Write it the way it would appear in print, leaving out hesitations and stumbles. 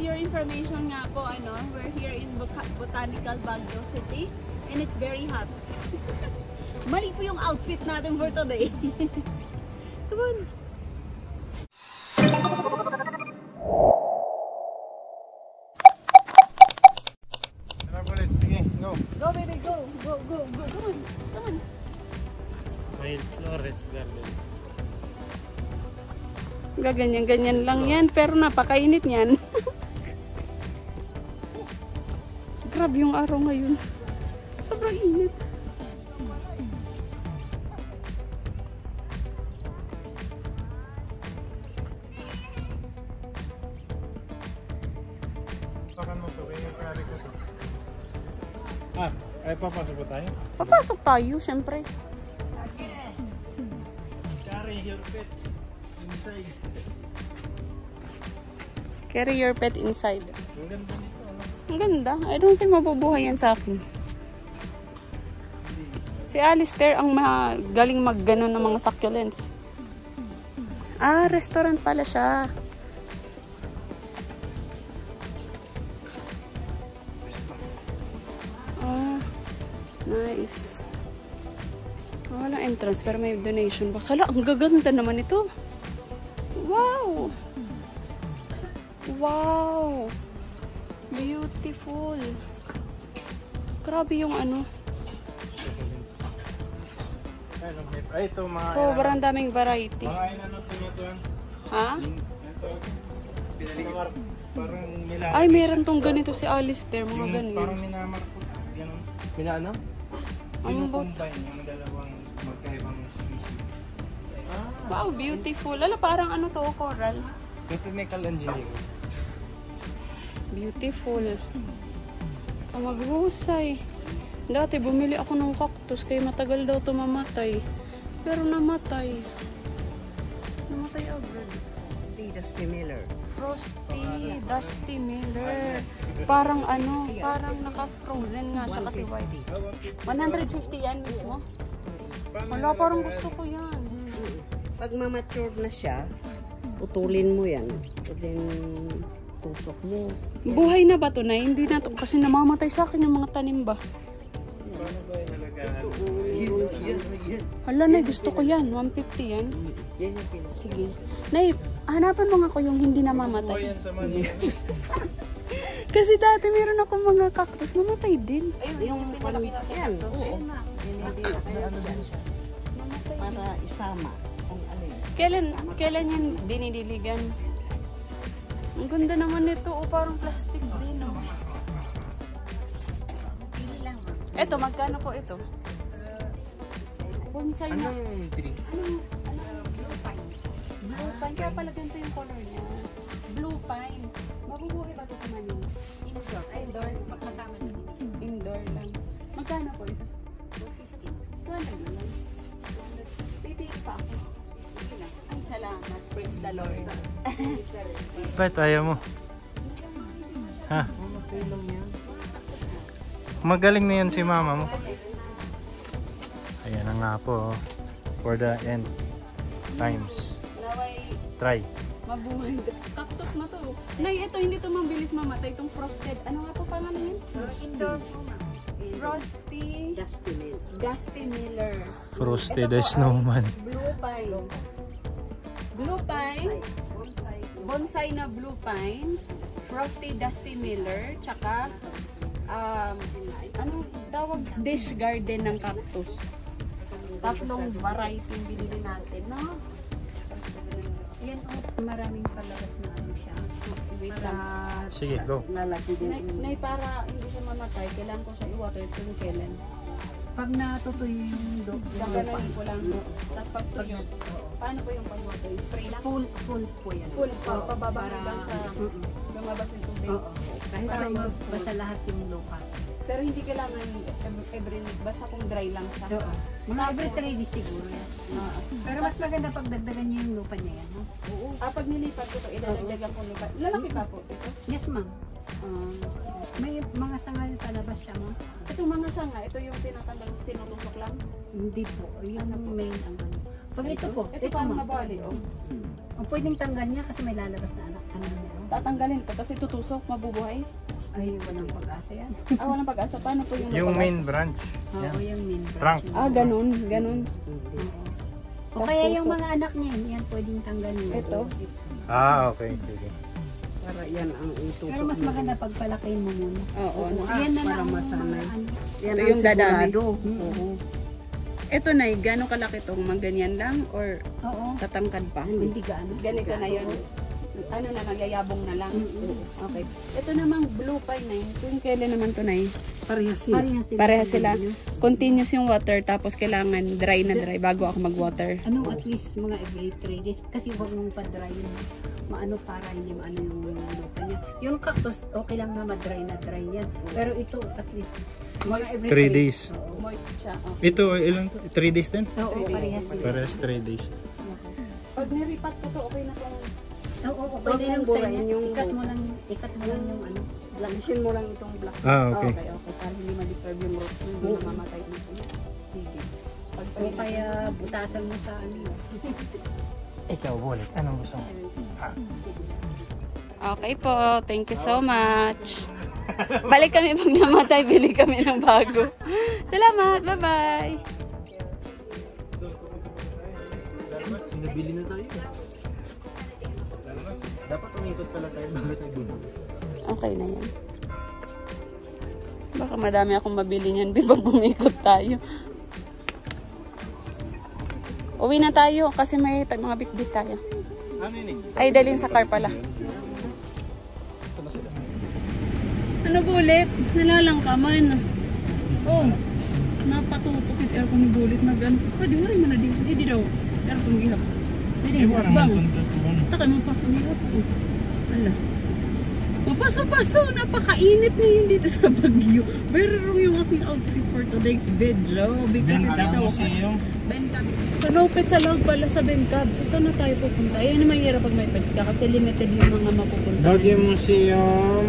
your information nga po, ano, we're here in Botanical Baguio City and it's very hot. Mali po yung outfit natin for today. Come on. Sige, go. Go baby, go. Go, go, go. Come on. Come on. Wild Flores Garden. Gaganyan-ganyan lang yan, pero napakainit niyan. Grabe yung araw ngayon. Sobrang init. Pakan mo to, yung kari ko to. Ay papasok ba tayo? Papasok tayo, syempre. Carry your pet inside. Carry your pet inside. Ang ganda nito, ano? Ang ganda. I don't think mabubuhay yan sa akin. Si Alistair ang galing magganon ng mga succulents. Ah, restaurant pala siya. Ah, nice. Walang entrance pero may donation box. Hala, ang gaganda naman ito. Wow! Wow! Beautiful. Grabe yung ano. Ay, ito mga Sobrang daming variety. mga inanap ko ito. Ha? Ito. Parang nila. Ay, meron tong ganito si Alistair. Mga Parang ganyan. minamar ko. Ganun. Minaano? Ang bot. Pinukumbine yung dalawang magkaibang species. Wow, beautiful. Ala, parang ano to, coral. Mechanical engineering. Beautiful. Maghusay. Dati bumili ako ng cactus kaya matagal daw to mamatay. Pero namatay. Namatay agad. Dusty Miller. Frosty, Dusty Miller. Parang ano, parang naka-frozen nga siya kasi white. 150 yan mismo. Wala, parang gusto ko yan. Pag ma-mature na siya, putulin mo yan. And then, tusok mo. Buhay na ba to na? Hindi na to kasi namamatay sa akin yung mga tanim ba. Paano ba yung nalagaan? Hala, Nay, gusto ko yan. 150 yan. Yan yung pinas. Sige. Nay, hanapan mo nga ko yung hindi Buhay namamatay. yan sa Manila. Kasi dati meron ako mga cactus, namatay din. Yung pinalaki natin. Yan, oo. Hindi na ano din siya. Para isama. Kung ano yun. Kailan yan dinidiligan? Ang ganda naman nito, o parang plastic din. Oh. Ito, magkano po ito? Bonsai na. Anong tree? Blue pine. Blue pine, kaya pala ganito yung color niya. Blue pine. Mabubuhay ba ito sa Manila? Indoor. Indoor. Kasama na indoor lang. Magkano po ito? 250. 200 na lang. Pipili pa ako. Sige lang. Ay, salamat. Praise the Lord. Ba't ayaw mo? Ha? Magaling na yan si mama mo. Ayan na nga po. For the end times. Naway, Try. mabuhay. Cactus na to. Nay, ito hindi to mabilis mamatay. Itong frosted. Ano nga po pangalan yun? Indoor. Frosty. Dusty Miller. Dusty Miller. Frosted Ito po as snowman. ay Blue pine. Blue pine. Bonsai na blue pine. Frosty Dusty Miller. Tsaka, ano tawag? Dish garden ng cactus. Tatlong variety yung binili natin, no? Yan, oh. Maraming palabas na ano siya. Wait lang. Sige, go. Lalaki din. Nay, para hindi siya mamatay, kailangan ko siya i-water kung kailan. Pag natutuyo yung dog, Gaganoin ko lang. Tapos pag tuyo, paano po yung pag-water? Spray lang? full po yan. Full pa, pababa hanggang sa lumabas yung tubig. Kahit Para na basta lahat yung lupa. Pero hindi kailangan every basta kung dry lang siya. Mga every 3 days siguro yan. Pero mas maganda pag dagdagan niyo yung lupa niya yan. No? Oo. Pag nilipat ko ito, idadagdagan ko lupa. Lalaki pa po ito. Yes, ma'am. May mga sanga sa labas siya, ma'am. Itong mga sanga, ito yung tinutusok lang. Hindi po. Yung main ang ano. Pag ito po, Ito parang ma'am. nabali, oh. O, pwedeng tanggal niya kasi may lalabas na anak. Ano niya? Oh. Tatanggalin ko kasi tutusok, mabubuhay. Ay, walang pag-asa yan. Walang pag-asa. Paano po yung Yung pag-asa? main branch. Oo, Yan. yung main Trunk. branch. Ganun, ganun. Oo. O Tapos kaya yung tusok. mga anak niya, yan pwedeng tanggalin. Ito? Okay, sige. Para yan ang itusok. Pero mas maganda pag palakihin mo muna. Oo. Yan na para lang masanay. mga ano. Yan Ito ang yung dadami. sigurado. Oo. Ito na, gano'ng kalaki tong ganyan lang or Oo. tatangkad pa? Hindi gaano. Ganito na yun. Ano na lang, yayabong na lang. Okay. Ito namang blue pine na yun. Yung kailan naman to na yun? Parehas sila. Pareha sila. Continuous yung water tapos kailangan dry na dry bago ako mag-water. Ano, at least mga every 3 days. Kasi huwag mong pa-dry yun. Maano para hindi maano yung lupa niya. Yung cactus, okay lang na ma-dry na dry yan. Pero ito, at least, mga every 3 days. Oo, Moist siya. Okay. Ito, ilang to? 3 days din? oo, parehas sila. Parehas 3 days. Pag niripat ko to, okay na kung Oo, pwede lang sa burahin inyo. yung- Ikat mo lang yung ano. Lansin mo lang itong black. Okay. okay. Para hindi ma-disturb yung roots. Hindi mamamatay dito. Sige. Pag O kaya butasan mo sa ano. Ikaw, Bulit. Anong gusto mo? Okay po. Thank you so much. Balik kami pag namatay. Bili kami ng bago. Salamat. Bye-bye. Sinabili na tayo. Dapat umikot pala tayo bago tayo bumili. Okay na yan. Baka madami akong mabili niyan pag bumikot tayo. Uwi na tayo kasi may mga bitbit tayo. Ano yun Ay, dalhin sa car pala. Ano Bulit? Nalalangkaman. Oh, napatutukit aircon ni Bulit na gan. Pwede mo rin mo na di. Hindi daw. Aircon gihap. Hindi bang. Taka mapaso gihap. Ala. Mapaso-paso. Napakainit ngayon dito sa Baguio. Very wrong yung aking outfit for today's video. Because it's so hot. Bencab. So, lupit sa log pala sa Bencab. So, saan na tayo pupunta? Ayun na mahirap pag may pets ka kasi limited yung mga mapupunta. Baguio Museum.